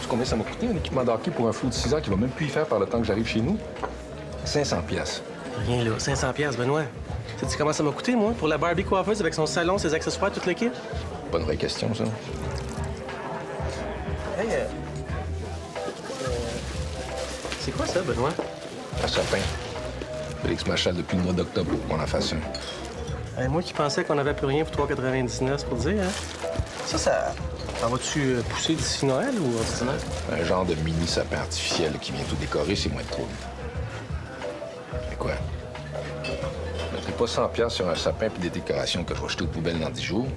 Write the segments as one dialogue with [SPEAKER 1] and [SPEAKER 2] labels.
[SPEAKER 1] Combien ça m'a coûté un équipement de hockey pour un flou de 6 ans qui va même plus y faire par le temps que j'arrive chez nous? 500 pièces.
[SPEAKER 2] Rien là, 500 pièces, Benoît. Sais-tu comment ça m'a coûté, moi, pour la Barbie coiffeuse avec son salon, ses accessoires, toute l'équipe?
[SPEAKER 1] Pas une vraie question, ça.
[SPEAKER 2] Hey, c'est quoi ça, Benoît?
[SPEAKER 1] Un sapin. Félix m'achète depuis le mois d'octobre pour qu'on en fasse un.
[SPEAKER 2] Hey, moi qui pensais qu'on avait plus rien pour 3,99, c'est pour dire, hein? Ça va-tu pousser d'ici Noël ou ordinaire?
[SPEAKER 1] Un genre de mini sapin artificiel qui vient tout décorer, c'est moins de trouble. Mais quoi? Je mettrai pas 100 pièces sur un sapin puis des décorations que je vais jeter aux poubelles dans 10 jours.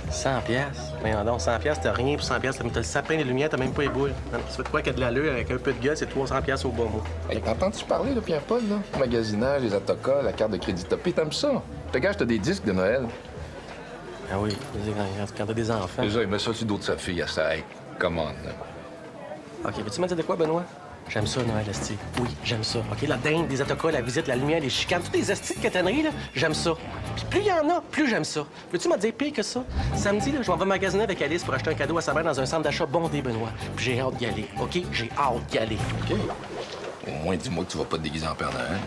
[SPEAKER 2] 100 pièces. Mais non, 100 pièces, t'as rien pour 100 pièces. T'as le sapin, les lumières, t'as même pas les boules. Non, tu fais de quoi qu'il y a de l'allure avec un peu de gueule, c'est 300 pièces au bon mot.
[SPEAKER 1] Hey, t'entends-tu parler de Pierre-Paul, là? Le magasinage, les autocollants, la carte de crédit topée, t'aimes ça? Je te gage, t'as des disques de Noël.
[SPEAKER 2] Ah oui, quand t'as des enfants.
[SPEAKER 1] Déjà, il met ça sur le dos de sa fille à ça. Hey, commande, là.
[SPEAKER 2] OK, veux-tu me dire de quoi, Benoît? J'aime ça, Noël, esti. Oui, j'aime ça. OK, la dinde, les autocollants, la visite, la lumière, les chicanes, toutes les estis de catanerie, là, j'aime ça. Puis plus il y en a, plus j'aime ça. Veux-tu me dire pire que ça? Samedi, là, je m'en vais magasiner avec Alice pour acheter un cadeau à sa mère dans un centre d'achat bondé, Benoît. Puis j'ai hâte d'y aller, OK? J'ai hâte d'y aller.
[SPEAKER 1] OK. Au moins, dis-moi que tu vas pas te déguiser en Père Noël.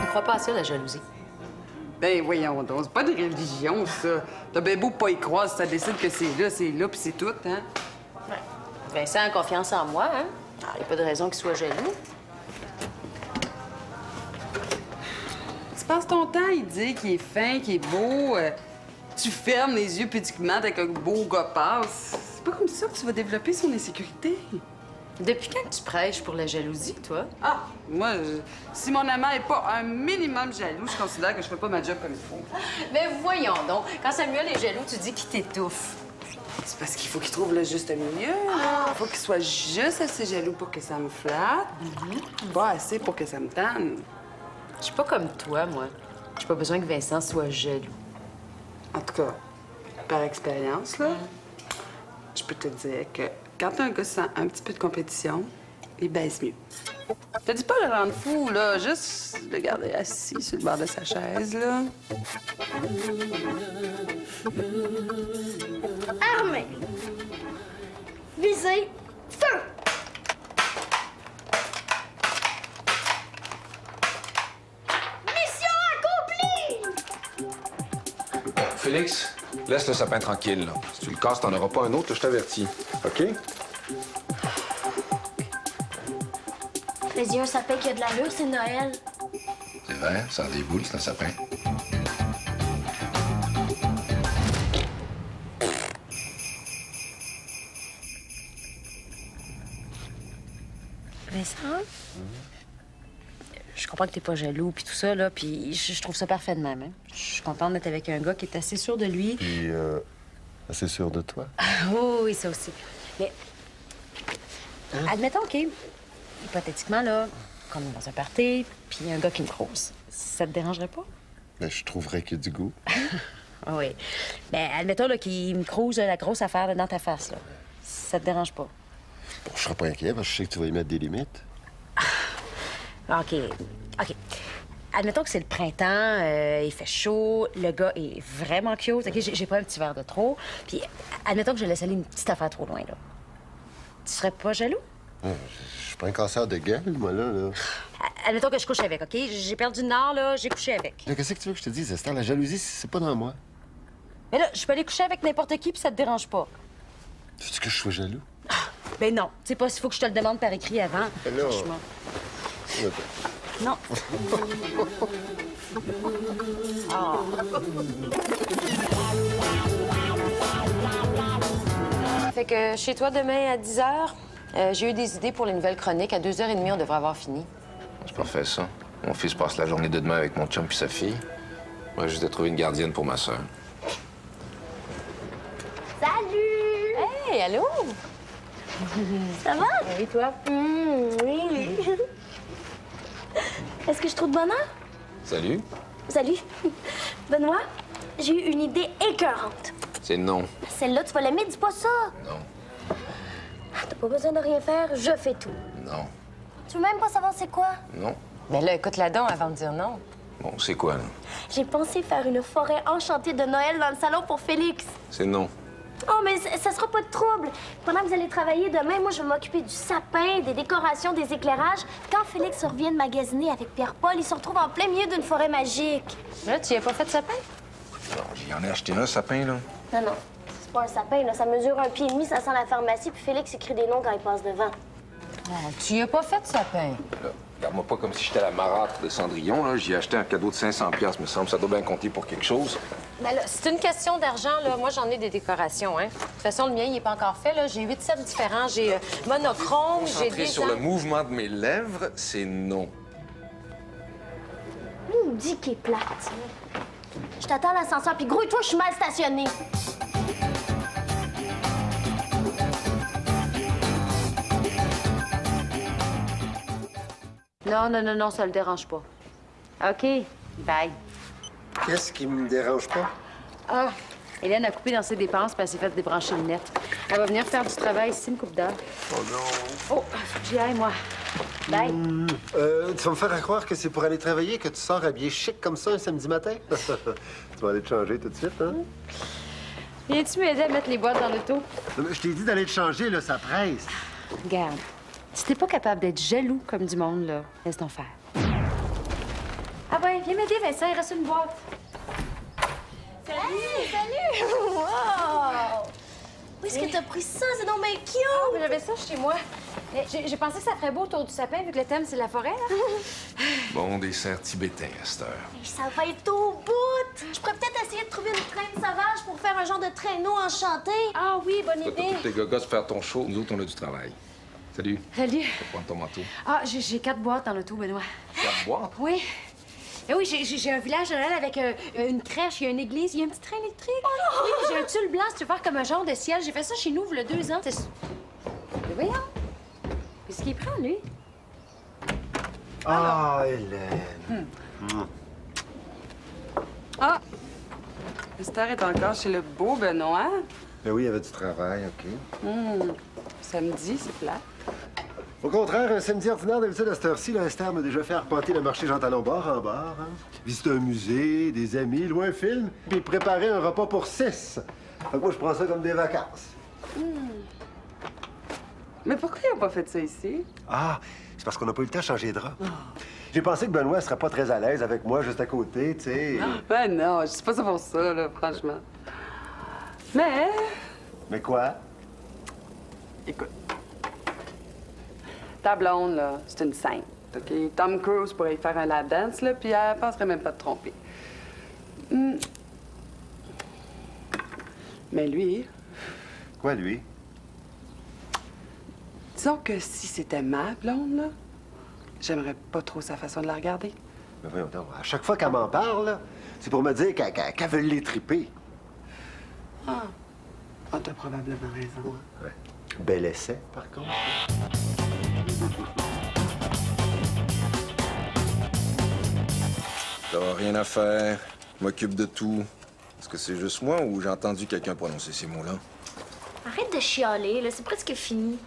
[SPEAKER 3] Je crois pas à ça, la jalousie.
[SPEAKER 4] Ben voyons donc, c'est pas de religion, ça. T'as bien beau pas y croire, si ça décide que c'est là, puis c'est tout, hein?
[SPEAKER 3] Ouais. Vincent a confiance en moi, hein? Il n'y a pas de raison qu'il soit jaloux.
[SPEAKER 4] Tu passes ton temps à y dire qu'il est fin, qu'il est beau. Tu fermes les yeux pudiquement avec un beau gars passe. C'est pas comme ça que tu vas développer son insécurité.
[SPEAKER 3] Depuis quand tu prêches pour la jalousie, toi?
[SPEAKER 4] Ah, moi, si mon amant est pas un minimum jaloux, je considère que je fais pas ma job comme il faut.
[SPEAKER 3] Mais voyons donc. Quand Samuel est jaloux, tu dis qu'il t'étouffe.
[SPEAKER 4] C'est parce qu'il faut qu'il trouve le juste milieu, là. Il faut qu'il soit juste assez jaloux pour que ça me flatte, pas assez pour que ça me tanne.
[SPEAKER 3] Je suis pas comme toi, moi. J'ai pas besoin que Vincent soit jaloux.
[SPEAKER 4] En tout cas, par expérience, là, je peux te dire que quand un gars sent un petit peu de compétition, il baisse mieux. Je te dis pas le rendre fou, là, juste le garder assis sur le bord de sa chaise, là.
[SPEAKER 5] Armé. Visée. Feu. Mission accomplie!
[SPEAKER 1] Félix, laisse le sapin tranquille, là. Si tu le casses, t'en auras pas un autre, je t'avertis. OK?
[SPEAKER 5] Mais il y a un sapin qui a de l'allure, c'est Noël.
[SPEAKER 1] C'est vrai, ça a des boules, c'est un sapin.
[SPEAKER 3] Vincent? Je comprends que t'es pas jaloux, puis tout ça, là, puis je trouve ça parfait de même. Hein? Je suis contente d'être avec un gars qui est assez sûr de lui.
[SPEAKER 6] Puis, assez sûr de toi.
[SPEAKER 3] Oh, oui, ça aussi. Mais, admettons, OK, hypothétiquement, là, qu'on est dans un party, puis il y a un gars qui me crouse. Ça te dérangerait pas?
[SPEAKER 6] Ben, je trouverais qu'il y a du goût.
[SPEAKER 3] Ah oui. Ben, admettons, là, qu'il me crouse la grosse affaire là, dans ta face, là. Ça te dérange pas?
[SPEAKER 6] Bon, je serais pas inquiet, parce que je sais que tu vas y mettre des limites.
[SPEAKER 3] OK. OK. Admettons que c'est le printemps, il fait chaud, le gars est vraiment cute. OK, j'ai pris un petit verre de trop. Puis, admettons que je laisse aller une petite affaire trop loin, là. Tu serais pas jaloux?
[SPEAKER 6] Je suis pas un casseur de gueule, moi, là.
[SPEAKER 3] Admettons que je couche avec, OK? J'ai perdu le nord, là, j'ai couché avec.
[SPEAKER 6] Là, qu'est-ce que tu veux que je te dise, Esther? La jalousie, c'est pas dans moi.
[SPEAKER 3] Mais là, je peux aller coucher avec n'importe qui, puis ça te dérange pas.
[SPEAKER 6] Veux-tu que je sois jaloux?
[SPEAKER 3] Ben non. Tu sais pas s'il faut que je te le demande par écrit avant.
[SPEAKER 6] Mais là,
[SPEAKER 3] Franchement.
[SPEAKER 6] Attends.
[SPEAKER 3] Non. Fait que chez toi demain à 10 h, j'ai eu des idées pour les nouvelles chroniques. À 2h30, on devrait avoir fini.
[SPEAKER 1] C'est parfait, ça. Mon fils passe la journée de demain avec mon chum puis sa fille. Moi, juste de trouver une gardienne pour ma sœur.
[SPEAKER 5] Salut!
[SPEAKER 3] Hey, allô?
[SPEAKER 5] Ça va?
[SPEAKER 3] Oui, toi?
[SPEAKER 5] Oui. Est-ce que je trouve de bonheur?
[SPEAKER 1] Salut.
[SPEAKER 5] Salut. Benoît, j'ai eu une idée écœurante.
[SPEAKER 1] C'est non.
[SPEAKER 5] Celle-là, tu vas l'aimer, dis pas ça.
[SPEAKER 1] Non.
[SPEAKER 5] T'as pas besoin de rien faire, je fais tout.
[SPEAKER 1] Non.
[SPEAKER 5] Tu veux même pas savoir c'est quoi?
[SPEAKER 1] Non.
[SPEAKER 7] Mais là, écoute-la donc avant de dire non.
[SPEAKER 1] Bon, c'est quoi, là?
[SPEAKER 5] J'ai pensé faire une forêt enchantée de Noël dans le salon pour Félix.
[SPEAKER 1] C'est non.
[SPEAKER 5] Oh, mais ça sera pas de trouble. Pendant que vous allez travailler demain, moi, je vais m'occuper du sapin, des décorations, des éclairages. Quand Félix revient de magasiner avec Pierre-Paul, il se retrouve en plein milieu d'une forêt magique.
[SPEAKER 7] Là, tu y as pas fait de sapin?
[SPEAKER 1] Non, j'en ai acheté un sapin, là.
[SPEAKER 5] Non, non, c'est pas un sapin, là. Ça mesure 1,5 pied, ça sent la pharmacie, puis Félix écrit des noms quand il passe devant.
[SPEAKER 7] Tu y as pas fait de sapin.
[SPEAKER 1] Là, regarde-moi pas comme si j'étais la marâtre de Cendrillon, là. J'y ai acheté un cadeau de 500 $, me semble. Ça doit bien compter pour quelque chose.
[SPEAKER 7] Ben là, c'est une question d'argent, là. Moi, j'en ai des décorations, hein. De toute façon, le mien, il est pas encore fait, là. J'ai 8 sets différents. J'ai monochrome, j'ai
[SPEAKER 1] Concentré
[SPEAKER 7] des...
[SPEAKER 1] sur le mouvement de mes lèvres, c'est non.
[SPEAKER 5] Il me dit qu'il est plate. Je t'attends à l'ascenseur, puis grouille-toi, je suis mal stationnée.
[SPEAKER 3] Non, ça le dérange pas. OK, bye.
[SPEAKER 6] Qu'est-ce qui me dérange pas?
[SPEAKER 3] Ah, Hélène a coupé dans ses dépenses puis elle s'est fait débrancher le net. Elle va venir faire du travail ici une coupe d'heure.
[SPEAKER 6] Oh non.
[SPEAKER 3] Oh, faut que j'y aille, moi. Bye.
[SPEAKER 6] Tu vas me faire croire que c'est pour aller travailler que tu sors habillé chic comme ça un samedi matin? Tu vas aller te changer tout de suite, hein?
[SPEAKER 3] Viens-tu m'aider à mettre les boîtes dans l'auto?
[SPEAKER 6] Non, mais je t'ai dit d'aller te changer, là, ça presse.
[SPEAKER 3] Regarde, si t'es pas capable d'être jaloux comme du monde, là, laisse donc faire. Ah ben, viens m'aider, Vincent, il reste une boîte.
[SPEAKER 5] Salut! Wow! Où est-ce que t'as pris ça? C'est donc bien cute!
[SPEAKER 3] Oh, mais j'avais ça chez moi. Mais j'ai pensé que ça ferait beau autour du sapin, vu que le thème, c'est la forêt, là.
[SPEAKER 1] Bon dessert tibétain à cette heure.
[SPEAKER 5] Mais ça va être au bout! Je pourrais peut-être essayer de trouver une traîne sauvage pour faire un genre de traîneau enchanté.
[SPEAKER 3] Ah oui, bonne
[SPEAKER 1] Toi, t'as
[SPEAKER 3] idée.
[SPEAKER 1] tous tes gogos faire ton show. Nous autres, on a du travail. Salut.
[SPEAKER 3] Salut.
[SPEAKER 1] Je vais prendre ton manteau.
[SPEAKER 3] Ah, j'ai 4 boîtes dans l'auto, Benoît.
[SPEAKER 1] 4 boîtes.
[SPEAKER 3] Oui. Eh oui, j'ai un village de Noël avec une crèche, il y a une église, il y a un petit train électrique.
[SPEAKER 5] Oh
[SPEAKER 3] Oui, puis j'ai un tulle blanc, si tu veux faire comme un genre de ciel. J'ai fait ça chez nous, il y a 2 ans. Mais voyons. Qu'est-ce qu'il prend, lui?
[SPEAKER 6] Ah, Hélène.
[SPEAKER 4] Ah! Esther est encore chez le beau Benoît.
[SPEAKER 6] Ben oui, il y avait du travail, OK.
[SPEAKER 4] Samedi, c'est plat.
[SPEAKER 6] Au contraire, un samedi ordinaire, d'habitude, à cette heure-ci, là, Esther m'a déjà fait arpenter le marché Jean Talon bord en bord. Hein? Visiter un musée, des amis, louer un film, puis préparer un repas pour 6. Fait que moi, je prends ça comme des vacances.
[SPEAKER 4] Mais pourquoi ils n'ont pas fait ça ici?
[SPEAKER 6] Ah, c'est parce qu'on n'a pas eu le temps de changer de drap. J'ai pensé que Benoît serait pas très à l'aise avec moi juste à côté, tu sais.
[SPEAKER 4] Ben non, je suis pas ça pour ça, là, franchement. Mais,
[SPEAKER 6] Mais quoi?
[SPEAKER 4] écoute. Ta blonde, là, c'est une sainte, OK? Tom Cruise pourrait y faire un lap dance, là, puis elle penserait même pas te tromper. Mais lui,
[SPEAKER 6] Quoi, lui?
[SPEAKER 4] disons que si c'était ma blonde, là, j'aimerais pas trop sa façon de la regarder.
[SPEAKER 6] Mais voyons donc, à chaque fois qu'elle m'en parle, là, c'est pour me dire qu'elle veut les triper.
[SPEAKER 4] Ah, t'as probablement raison. Hein?
[SPEAKER 6] Ouais. Bel essai, par contre.
[SPEAKER 1] T'as rien à faire. Je m'occupe de tout. Est-ce que c'est juste moi ou j'ai entendu quelqu'un prononcer ces mots-là?
[SPEAKER 5] Arrête de chialer, là, c'est presque fini.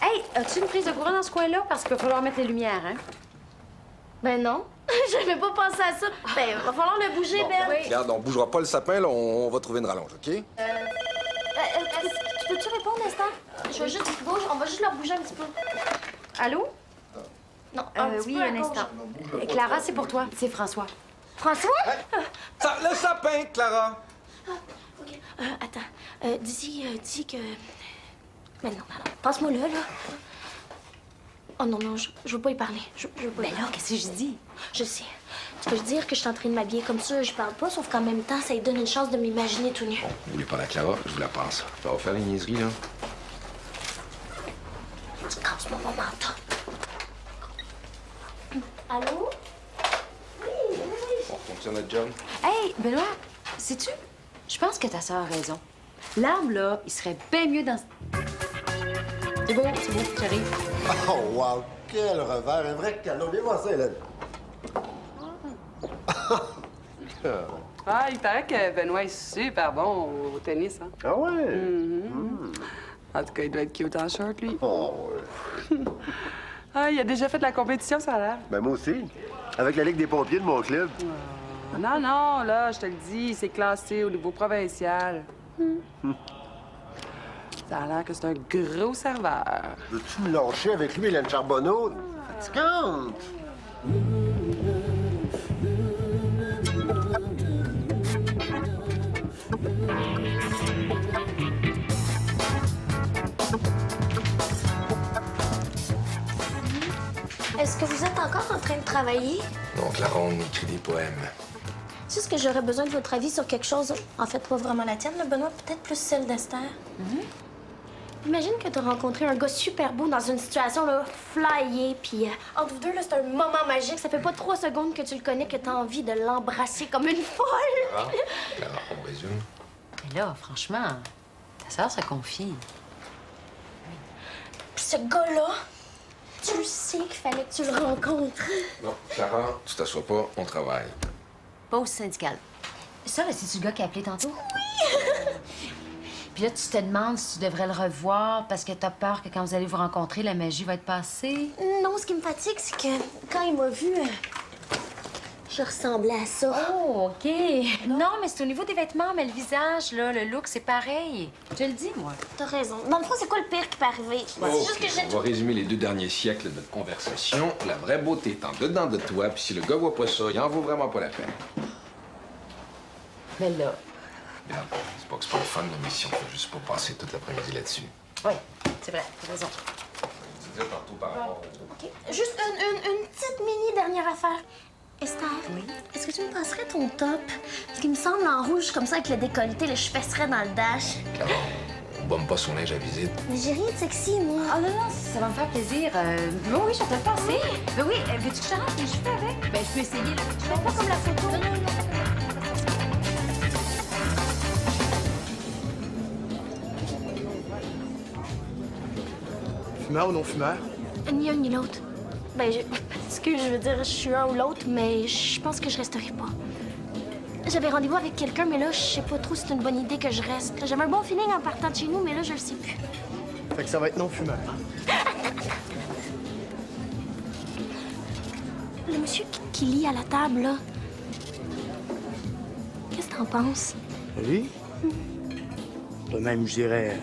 [SPEAKER 3] Hey, as-tu une prise de courant dans ce coin-là? Parce qu'il va falloir mettre les lumières, hein?
[SPEAKER 5] Ben non, j'avais pas pensé à ça. Ben, va falloir le bouger, Ben.
[SPEAKER 1] Regarde, on bougera pas le sapin, là, on va trouver une rallonge, OK?
[SPEAKER 5] Tu peux-tu répondre, Esther? Je vais juste bouge, on va juste leur bouger un petit peu.
[SPEAKER 3] Allô?
[SPEAKER 5] Non, un petit
[SPEAKER 3] Oui,
[SPEAKER 5] peu à
[SPEAKER 3] un
[SPEAKER 5] gauche.
[SPEAKER 3] instant. Clara, c'est pour toi. C'est François.
[SPEAKER 5] François?
[SPEAKER 1] Le sapin, Clara!
[SPEAKER 5] OK. Attends. Dis que... Mais non, pardon. Passe-moi là. Oh non, je veux pas y parler. Je veux pas y
[SPEAKER 3] Ben là,
[SPEAKER 5] parler.
[SPEAKER 3] qu'est-ce que je dis?
[SPEAKER 5] Je sais. Tu peux dire que je suis en train de m'habiller comme ça, je parle pas, sauf qu'en même temps, ça lui donne une chance de m'imaginer tout nu.
[SPEAKER 1] Vous voulez parler à Clara? Je vous la passe. Ça va faire les niaiseries, là.
[SPEAKER 5] Tu casses mon manteau. Allô?
[SPEAKER 1] On fonctionne notre job.
[SPEAKER 3] Hey, Benoît, sais-tu? Je pense que ta sœur a raison. L'arbre, là, il serait bien mieux dans... C'est beau, j'arrive.
[SPEAKER 6] Oh, wow! Quel revers! Un vrai canon! Viens voir ça, Hélène.
[SPEAKER 4] Ah, il paraît que Benoît est super bon au tennis, hein?
[SPEAKER 6] Ah ouais?
[SPEAKER 4] En tout cas, il doit être cute en short, lui.
[SPEAKER 6] Oh, ouais.
[SPEAKER 4] Ah, il a déjà fait de la compétition, ça a l'air.
[SPEAKER 6] Ben, moi aussi. Avec la Ligue des pompiers de mon club.
[SPEAKER 4] Non, non, là, je te le dis, c'est classé au niveau provincial. Ça a l'air que c'est un gros serveur.
[SPEAKER 6] Veux-tu me lâcher avec lui, Hélène Charbonneau? Fatigante!
[SPEAKER 5] Est-ce que vous êtes encore en train de travailler?
[SPEAKER 1] Donc, la ronde écrit des poèmes.
[SPEAKER 5] C'est ce que j'aurais besoin de votre avis sur quelque chose. En fait, pas vraiment la tienne, là, Benoît, peut-être plus celle d'Esther. Imagine que tu as rencontré un gars super beau dans une situation là, flyée, puis entre vous deux, là, c'est un moment magique. Ça fait pas 3 secondes que tu le connais, que tu as envie de l'embrasser comme une folle.
[SPEAKER 1] Clara, on résume.
[SPEAKER 3] Mais là, franchement, ta sœur se confie.
[SPEAKER 5] Puis ce gars-là, tu le sais qu'il fallait que tu le rencontres.
[SPEAKER 1] Non, Clara, tu t'assois pas, on travaille.
[SPEAKER 3] Pause syndicale. Ça, là, c'est-tu le gars qui a appelé tantôt? Oui! Puis là, tu te demandes si tu devrais le revoir parce que t'as peur que quand vous allez vous rencontrer, la magie va être passée?
[SPEAKER 5] Non, ce qui me fatigue, c'est que quand il m'a vu, je ressemblais à ça.
[SPEAKER 3] Oh, OK. Non, mais c'est au niveau des vêtements, mais le visage, là, le look, c'est pareil. Je te le dis, moi.
[SPEAKER 5] T'as raison. Dans le fond, c'est quoi le pire qui peut arriver? C'est juste que
[SPEAKER 1] On va résumer les 2 derniers siècles de notre conversation. La vraie beauté est en dedans de toi, puis si le gars voit pas ça, il en vaut vraiment pas la peine.
[SPEAKER 3] Mais là...
[SPEAKER 1] Regarde, c'est pas que c'est pas le fun, mais si on peut juste pas passer toute l'après-midi là-dessus.
[SPEAKER 3] Oui, c'est vrai, t'as raison.
[SPEAKER 1] Tu disais tantôt par rapport au...
[SPEAKER 5] OK. Juste une petite mini dernière affaire. Esther, est-ce que tu me passerais ton top? Parce qu'il me semble en rouge, comme ça, avec le décolleté, là, je fesserais dans le dash.
[SPEAKER 1] Clara, on bombe pas son linge à visite.
[SPEAKER 5] Mais j'ai rien de sexy, moi.
[SPEAKER 3] Ah non, non, ça va me faire plaisir. Oui, je vais te le passer. Ben oui, veux-tu que je te rentre les cheveux avec? Ben, je peux essayer.
[SPEAKER 5] Je fais pas comme la photo. Non.
[SPEAKER 2] Fumeur ou non-fumeur?
[SPEAKER 5] Ni un ni l'autre. Ben, excuse, je veux dire, je suis un ou l'autre, mais je pense que je resterai pas. J'avais rendez-vous avec quelqu'un, mais là, je sais pas trop si c'est une bonne idée que je reste. J'avais un bon feeling en partant de chez nous, mais là, je le sais plus.
[SPEAKER 2] Fait que ça va être non-fumeur.
[SPEAKER 5] Le monsieur qui lit à la table, là. Qu'est-ce que t'en penses?
[SPEAKER 2] Lui? Même, je dirais,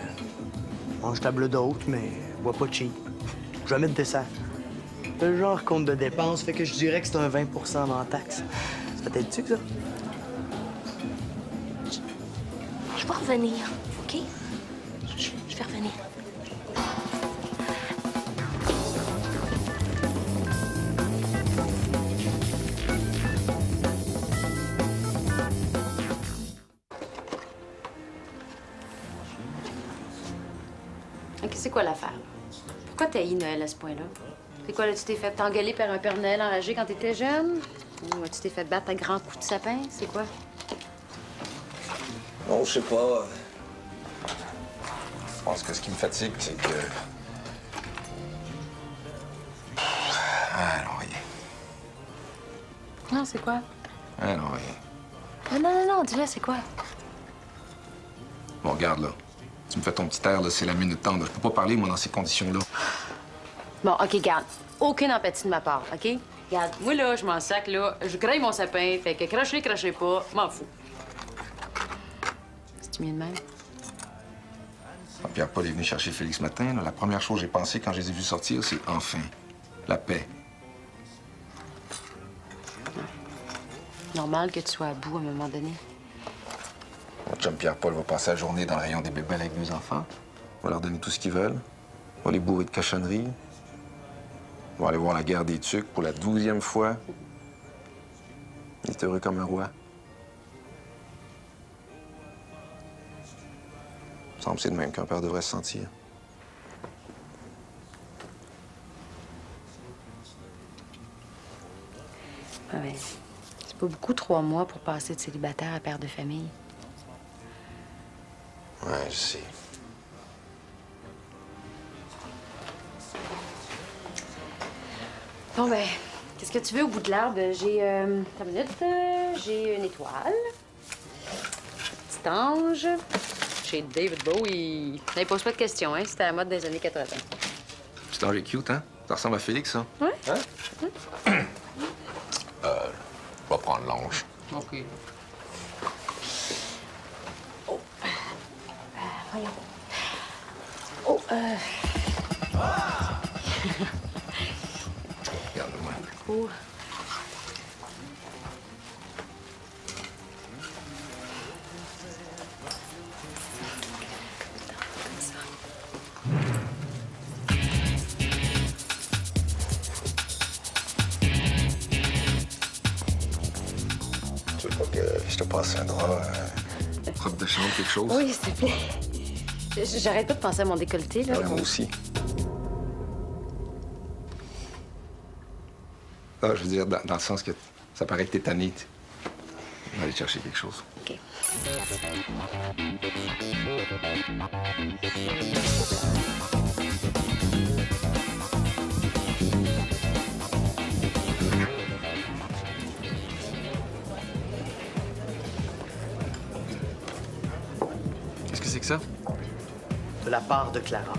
[SPEAKER 2] mange table d'hôte, mais bois pas cheap. Jamais de dessert. Le genre compte de dépenses fait que je dirais que c'est un 20 en taxes. Ça t'aide-tu que ça?
[SPEAKER 5] Je vais revenir, OK? Je vais revenir.
[SPEAKER 3] OK, c'est quoi l'affaire? Pourquoi t'as haï Noël à ce point-là? C'est quoi, là, tu t'es fait engueuler par un Père Noël enragé quand t'étais jeune? Ou tu t'es fait battre à grands coups de sapin? C'est quoi?
[SPEAKER 1] Non, je sais pas. Je pense que ce qui me fatigue, c'est que... Ah, non, rien.
[SPEAKER 3] Non, c'est quoi?
[SPEAKER 1] Ah, non, rien.
[SPEAKER 3] Non, dis-le, c'est quoi?
[SPEAKER 1] Bon, regarde, là. Tu me fais ton petit air, là, c'est la minute tendre. Je peux pas parler, moi, dans ces conditions-là.
[SPEAKER 3] Bon, OK, garde. Aucune empathie de ma part, OK? Regarde, moi, là, je m'en sac, là. Je graille mon sapin, fait que crachez pas, m'en fous. C'est-tu mieux de même?
[SPEAKER 1] Quand Pierre-Paul est venu chercher Félix ce matin, là, la première chose que j'ai pensé quand je les ai vus sortir, c'est enfin la paix.
[SPEAKER 3] Normal que tu sois à bout à un moment donné.
[SPEAKER 1] Mon chum Pierre-Paul va passer la journée dans le rayon des bébés avec 2 enfants. On va leur donner tout ce qu'ils veulent. On va les bourrer de cochonneries. On va aller voir la guerre des Tucs pour la 12e fois. Il est heureux comme un roi. Il me semble que c'est de même qu'un père devrait se sentir.
[SPEAKER 3] Ouais, c'est pas beaucoup 3 mois pour passer de célibataire à père de famille.
[SPEAKER 1] Ouais, je sais.
[SPEAKER 3] Bon, ben, qu'est-ce que tu veux au bout de l'arbre? J'ai, ta minute, j'ai une étoile, petit ange, j'ai David Bowie. Ça ne pose pas de questions, hein? C'était à la mode des années 80.
[SPEAKER 1] Petit ange est cute, hein? Ça ressemble à Félix, ça.
[SPEAKER 3] Ouais?
[SPEAKER 1] Hein? Je vais prendre l'ange.
[SPEAKER 4] OK.
[SPEAKER 3] Voyons. Oh,
[SPEAKER 1] Regarde-moi.
[SPEAKER 3] Oh.
[SPEAKER 1] Tu veux pas que je te passe un drap, robe de chambre, quelque chose?
[SPEAKER 3] Oui, s'il te plaît. J'arrête pas de penser à mon décolleté, là.
[SPEAKER 1] Ouais, moi aussi. Ah, je veux dire, dans le sens que ça paraît que t'es tanné. On va aller chercher quelque chose.
[SPEAKER 3] OK.
[SPEAKER 1] Qu'est-ce que c'est que ça?
[SPEAKER 2] De la part de Clara.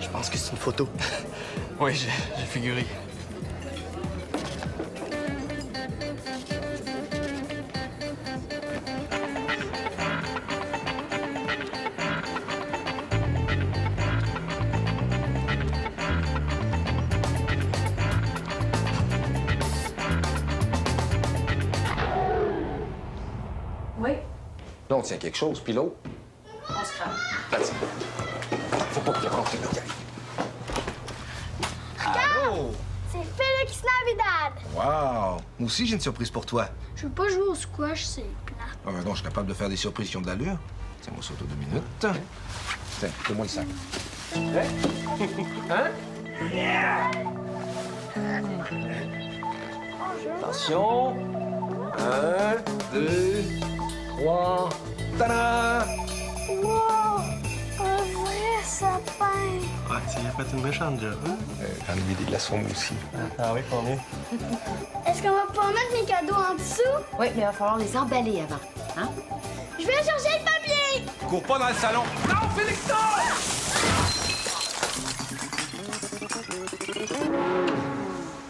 [SPEAKER 2] Je pense que c'est une photo. Oui, j'ai figuré.
[SPEAKER 3] Oui,
[SPEAKER 1] Là, on tient quelque chose, puis l'autre.
[SPEAKER 3] on se crame.
[SPEAKER 1] Là-dessus. Faut pas qu'il rentre le gars.
[SPEAKER 5] C'est Félix Navidad!
[SPEAKER 1] Wow! Moi aussi, j'ai une surprise pour toi.
[SPEAKER 5] Je veux pas jouer au squash, c'est plat.
[SPEAKER 1] Ah, ben non, je suis capable de faire des surprises qui ont de l'allure. Tiens-moi ça, 2 minutes. Tiens, donne-moi le sac.
[SPEAKER 2] Attention. 1, 2, 3. Tada!
[SPEAKER 5] Wow! Un vrai sapin!
[SPEAKER 2] Ah, tu as fait une méchante job, hein?
[SPEAKER 1] J'en ai mis des glaçons, moi aussi.
[SPEAKER 2] Ah oui, combien?
[SPEAKER 5] Est-ce qu'on va pouvoir mettre mes cadeaux en dessous?
[SPEAKER 3] Oui, mais il va falloir les emballer avant. Hein?
[SPEAKER 5] Je vais chercher le papier!
[SPEAKER 1] Cours pas dans le salon! Non, Félix, non!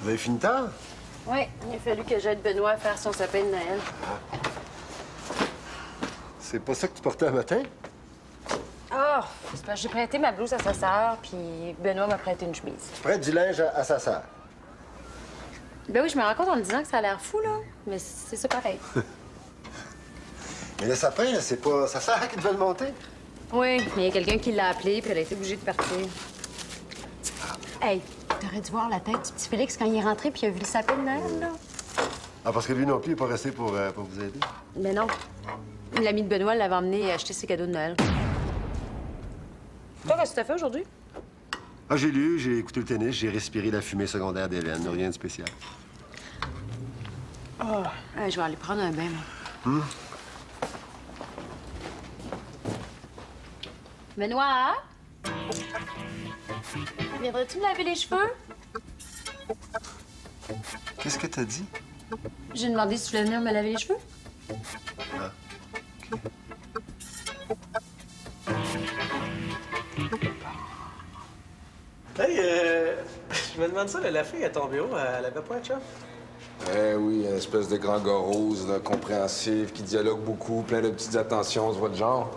[SPEAKER 6] Vous avez fini tard?
[SPEAKER 3] Oui, il a fallu que j'aide Benoît à faire son sapin de Noël.
[SPEAKER 6] C'est pas ça que tu portais un matin?
[SPEAKER 3] Ah, c'est parce que j'ai prêté ma blouse à sa sœur, puis Benoît m'a prêté une chemise.
[SPEAKER 6] Tu prêtes du linge à sa sœur.
[SPEAKER 3] Ben oui, je me rends compte en me disant que ça a l'air fou, là. Mais c'est ça pareil.
[SPEAKER 6] Mais le sapin, là, c'est pas sa sœur qui devait le monter?
[SPEAKER 3] Oui, mais il y a quelqu'un qui l'a appelé, puis elle a été obligée de partir. Hey, t'aurais dû voir la tête du petit Félix quand il est rentré, puis il a vu le sapin de Noël, là.
[SPEAKER 6] Ah, parce que lui non plus, il est pas resté pour vous aider.
[SPEAKER 3] Mais non. L'ami de Benoît l'avait emmené acheter ses cadeaux de Noël. Toi, qu'est-ce que t'as fait aujourd'hui?
[SPEAKER 6] Ah, j'ai lu, j'ai écouté le tennis, j'ai respiré la fumée secondaire d'Hélène. Rien de spécial.
[SPEAKER 3] Je vais aller prendre un bain, moi. Benoît? Viendrais-tu me laver les cheveux?
[SPEAKER 6] Qu'est-ce que t'as dit?
[SPEAKER 3] J'ai demandé si tu voulais venir me laver les cheveux.
[SPEAKER 2] Hey, je me demande ça, la fille à ton bureau, elle avait pas un chum?
[SPEAKER 1] Eh oui, une espèce de grand gars rose, là, compréhensif, qui dialogue beaucoup, plein de petites attentions, on se voit de genre.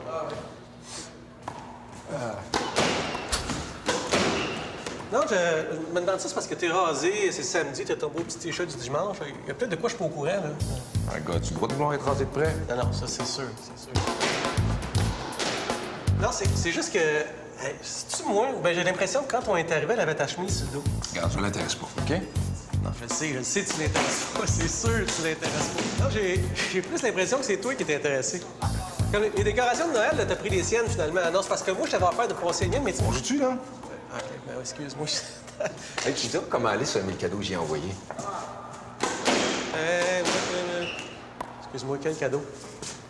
[SPEAKER 2] Non, je me demande ça, c'est parce que t'es rasé, c'est samedi, t'as ton beau petit t-shirt du dimanche. Il y a peut-être de quoi je suis pas au courant, là.
[SPEAKER 1] Un gars, tu dois vouloir être rasé de près?
[SPEAKER 2] Non, non, ça, c'est sûr, c'est sûr. Non, c'est juste que... Hey, c'est-tu moi? Ben, j'ai l'impression que quand on est arrivé, elle avait ta chemise sur le dos.
[SPEAKER 1] Regarde, ça l'intéresse pas, OK?
[SPEAKER 2] Non, je le sais que tu l'intéresses pas, c'est sûr que tu l'intéresses pas. Non, j'ai plus l'impression que c'est toi qui t'es intéressé. Comme les décorations de Noël, là, t'as pris les siennes, finalement. Non, c'est parce que moi, je t'avais offert de passer les miennes, mais tu...
[SPEAKER 1] On joue-tu, là?
[SPEAKER 2] OK, ben excuse-moi.
[SPEAKER 1] Hey, tu sais comment Alice a mis le cadeau que j'ai envoyé?
[SPEAKER 2] Excuse-moi, quel cadeau?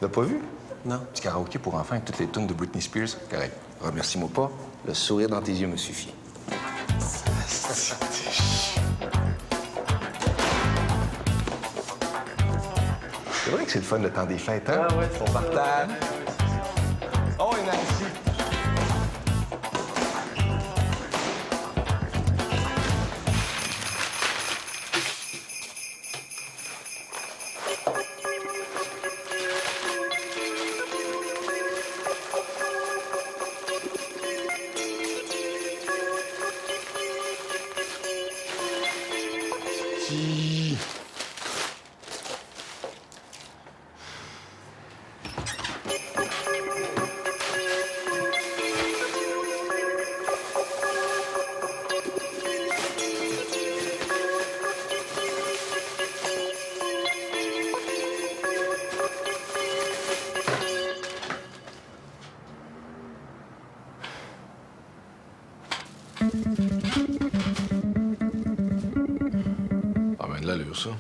[SPEAKER 1] T'as pas vu?
[SPEAKER 2] Non.
[SPEAKER 1] Petit karaoké pour enfants avec toutes les tunes de Britney Spears. Correct. Remercie-moi pas. Le sourire dans tes yeux me suffit. vrai que c'est le fun le temps des fêtes, hein? Ah ouais, on partage. Oh, et Nancy. Ah ben de l'allure, ça.